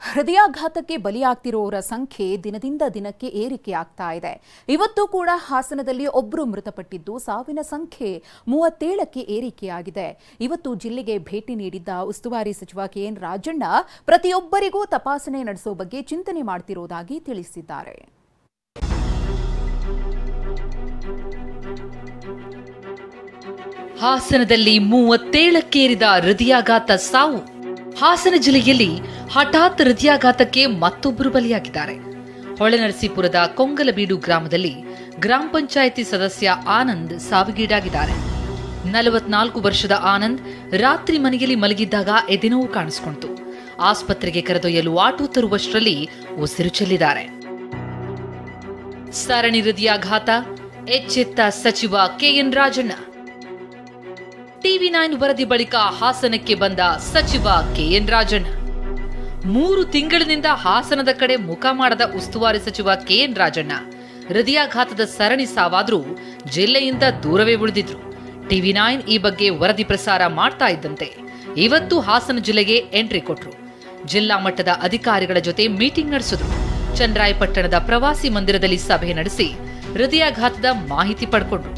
ಹೃದಯಾಘಾತಕ್ಕೆ ಬಲಿಯಾಗ್ತಿರೋರ ಸಂಖ್ಯೆ ದಿನದಿಂದ ದಿನಕ್ಕೆ ಏರಿಕೆ ಆಗ್ತಾ ಇದೆ. ಇವತ್ತು ಕೂಡ ಹಾಸನದಲ್ಲಿ ಒಬ್ಬರು ಮೃತಪಟ್ಟಿದ್ದು ಸಾವಿನ ಸಂಖ್ಯೆ 37ಕ್ಕೆ ಏರಿಕೆಯಾಗಿದೆ. ಇವತ್ತು ಜಿಲ್ಲೆಗೆ ಭೇಟಿ ನೀಡಿದ್ದ ಉಸ್ತುವಾರಿ ಸಚಿವ ಕೆಎನ್ ರಾಜಣ್ಣ ಪ್ರತಿಯೊಬ್ಬರಿಗೂ ತಪಾಸಣೆ ನಡೆಸೋ ಬಗ್ಗೆ ಚಿಂತನೆ ಮಾಡ್ತಿರೋದಾಗಿ ತಿಳಿಸಿದ್ದಾರೆ. ಹಾಸನದಲ್ಲಿ 37ಕ್ಕೇರಿದ ಹೃದಯಾಘಾತ ಸಾವು. ಹಾಸನ ಜಿಲ್ಲೆಯಲ್ಲಿ ಹಠಾತ್ ಹೃದಯಾಘಾತಕ್ಕೆ ಮತ್ತೊಬ್ಬರು ಬಲಿಯಾಗಿದ್ದಾರೆ. ಹೊಳೆನರಸೀಪುರದ ಕೊಂಗಲಬೀಡು ಗ್ರಾಮದಲ್ಲಿ ಗ್ರಾಮ ಪಂಚಾಯಿತಿ ಸದಸ್ಯ ಆನಂದ್ ಸಾವಿಗೀಡಾಗಿದ್ದಾರೆ. 44 ವರ್ಷದ ಆನಂದ್ ರಾತ್ರಿ ಮನೆಯಲ್ಲಿ ಮಲಗಿದ್ದಾಗ ಎದೆನೋವು ಕಾಣಿಸಿಕೊಂಡಿತು. ಆಸ್ಪತ್ರೆಗೆ ಕರೆದೊಯ್ಯಲು ಆಟೋ ತರುವಷ್ಟರಲ್ಲಿ ಉಸಿರು ಚೆಲ್ಲಿದ್ದಾರೆ. ಸರಣಿ ಹೃದಯಾಘಾತ, ಎಚ್ಚೆತ್ತ ಸಚಿವ ಕೆಎನ್ ರಾಜಣ್ಣ. ಟಿವಿ9 ವರದಿ ಬಳಿಕ ಹಾಸನಕ್ಕೆ ಬಂದ ಸಚಿವ ಕೆಎನ್ ರಾಜಣ್ಣ. 3 ತಿಂಗಳಿನಿಂದ ಹಾಸನದ ಕಡೆ ಮುಖ ಮಾಡದ ಉಸ್ತುವಾರಿ ಸಚಿವ ಕೆಎನ್ ರಾಜಣ್ಣ ಹೃದಯಾಘಾತದ ಸರಣಿ ಸಾವಾದ್ರೂ ಜಿಲ್ಲೆಯಿಂದ ದೂರವೇ ಉಳಿದಿದ್ರು. ಟಿವಿ9 ಈ ಬಗ್ಗೆ ವರದಿ ಪ್ರಸಾರ ಮಾಡ್ತಾ ಇದ್ದಂತೆ ಇವತ್ತು ಹಾಸನ ಜಿಲ್ಲೆಗೆ ಎಂಟ್ರಿ ಕೊಟ್ರು. ಜಿಲ್ಲಾ ಮಟ್ಟದ ಅಧಿಕಾರಿಗಳ ಜೊತೆ ಮೀಟಿಂಗ್ ನಡೆಸಿದ್ರು. ಚನ್ನರಾಯಪಟ್ಟಣದ ಪ್ರವಾಸಿ ಮಂದಿರದಲ್ಲಿ ಸಭೆ ನಡೆಸಿ ಹೃದಯಾಘಾತದ ಮಾಹಿತಿ ಪಡ್ಕೊಂಡ್ರು.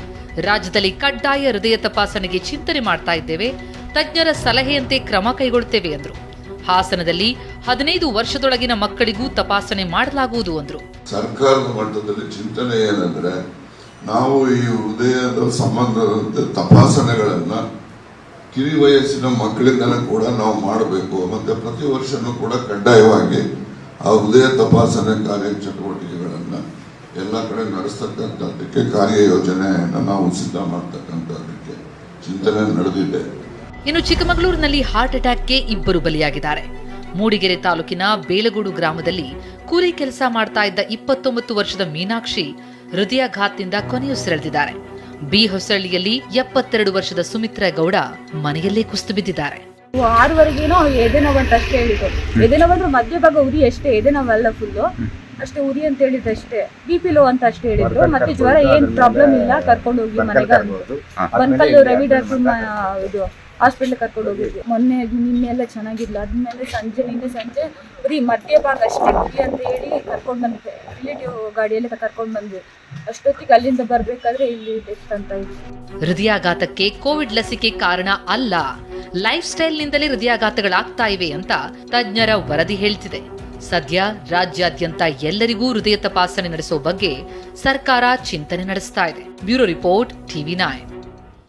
ರಾಜ್ಯದಲ್ಲಿ ಕಡ್ಡಾಯ ಹೃದಯ ತಪಾಸಣೆಗೆ ಚಿಂತನೆ ಮಾಡ್ತಾ ಇದ್ದೇವೆ, ತಜ್ಞರ ಸಲಹೆಯಂತೆ ಕ್ರಮ ಕೈಗೊಳ್ಳುತ್ತೇವೆ ಎಂದರು. ಹಾಸನದಲ್ಲಿ 15 ವರ್ಷದೊಳಗಿನ ಮಕ್ಕಳಿಗೂ ತಪಾಸಣೆ ಮಾಡಲಾಗುವುದು ಎಂದರು. ಸರ್ಕಾರದ ಮಟ್ಟದಲ್ಲಿ ಚಿಂತನೆ ಏನಂದ್ರೆ, ನಾವು ಈ ಹೃದಯದ ಸಂಬಂಧದಂತೆ ತಪಾಸಣೆಗಳನ್ನ ಕಿರಿ ವಯಸ್ಸಿನ ಮಕ್ಕಳಿಂದಲೇ ಕೂಡ ನಾವು ಮಾಡಬೇಕು. ಮತ್ತೆ ಪ್ರತಿ ವರ್ಷನೂ ಕೂಡ ಕಡ್ಡಾಯವಾಗಿ ಆ ಹೃದಯ ತಪಾಸಣೆ ಕಾರ್ಯಚಟುವಟಿಕೆಗಳನ್ನ ಎಲ್ಲ ಕಡೆ ನಡೆಸ್ತಕ್ಕಂಥದ್ದಕ್ಕೆ ಕಾರ್ಯಯೋಜನೆಯನ್ನು ನಾವು ಸಿದ್ಧ ಮಾಡ್ತಕ್ಕಂಥದ್ದಕ್ಕೆ ಚಿಂತನೆ ನಡೆದಿದೆ. ಇನ್ನು ಚಿಕ್ಕಮಗಳೂರಿನಲ್ಲಿ ಹಾರ್ಟ್ ಅಟ್ಯಾಕ್ಗೆ 2 ಬಲಿಯಾಗಿದ್ದಾರೆ. ಮೂಡಿಗೆರೆ ತಾಲೂಕಿನ ಬೇಲಗೂಡು ಗ್ರಾಮದಲ್ಲಿ ಕೂಲಿ ಕೆಲಸ ಮಾಡ್ತಾ ಇದ್ದ 29 ವರ್ಷದ ಮೀನಾಕ್ಷಿ ಹೃದಯಾಘಾತದಿಂದ ಕೊನೆಯುಸಿರೆಳೆದಿದ್ದಾರೆ. ಬಿ ಹೊಸಳ್ಳಿಯಲ್ಲಿ 72 ವರ್ಷದ ಸುಮಿತ್ರಾ ಗೌಡ ಮನೆಯಲ್ಲೇ ಕುಸಿದು ಬಿದ್ದಿದ್ದಾರೆ. 6ವರೆಗೇನೋ ಎದೆನೋವಂತ ಅಷ್ಟೇ ಹೇಳಿದ್ರು. ಎದೆನೋವಂದ್ರೆ ಮಧ್ಯಭಾಗ ಉರಿ ಅಷ್ಟೇ, ಎದೆನೋವಲ್ಲ ಫುಲ್ಲು ಅಷ್ಟೇ ಉರಿ ಅಂತ ಹೇಳಿದ್ದಷ್ಟೇ. BP ಲೋ ಅಂತ ಅಷ್ಟೇ ಹೇಳಿದ್ರು. ಮತ್ತೆ ಜ್ವರ ಏನ್ ಪ್ರಾಬ್ಲಮ್ ಇಲ್ಲ, ಕರ್ಕೊಂಡು ಹೋಗಿ ಮನೆಗೆ ಬನ್ಕಲ್ಲು ರವಿ ಡಾಕ್ಟರ್ ಇದು ಹಾಸ್ಪಿಟ್ಲ್ ಕರ್ಕೊಂಡು ಹೋಗಿದ್ವಿ. ನಿನ್ನೆ ಎಲ್ಲ ಚೆನ್ನಾಗಿಲ್ಲ. ಅದ್ಮೇಲೆ ನಿನ್ನೆ ಸಂಜೆ ಉರಿ ಮಧ್ಯಭಾಗ ಅಷ್ಟೇ ಉರಿ ಅಂತ ಹೇಳಿ ಕರ್ಕೊಂಡು ಬಂದ್ವಿ. ರಿಲೇಟಿವ್ ಗಾಡಿಯಲ್ಲಿ ಕರ್ಕೊಂಡು ಬಂದ್ವಿ. ಅಷ್ಟೊತ್ತಿಗೆ ಅಲ್ಲಿಂದ ಬರ್ಬೇಕಾದ್ರೆ ಇಲ್ಲಿ ಡೆತ್ ಅಂತ ಇತ್ತು. ಹೃದಯಾಘಾತಕ್ಕೆ ಕೋವಿಡ್ ಲಸಿಕೆ ಕಾರಣ ಅಲ್ಲ, ಲೈಫ್ ಸ್ಟೈಲ್ ನಿಂದಲೇ ಹೃದಯಾಘಾತಗಳಾಗ್ತಾ ಇವೆ ಅಂತ ತಜ್ಞರ ವರದಿ ಹೇಳ್ತಿದೆ. ಸದ್ಯ ರಾಜ್ಯಾದ್ಯಂತ ಎಲ್ಲರಿಗೂ ಹೃದಯ ತಪಾಸಣೆ ನಡೆಸೋ ಬಗ್ಗೆ ಸರ್ಕಾರ ಚಿಂತನೆ ನಡೆಸ್ತಾ ಇದೆ. Bureau report, ಟಿವಿ9.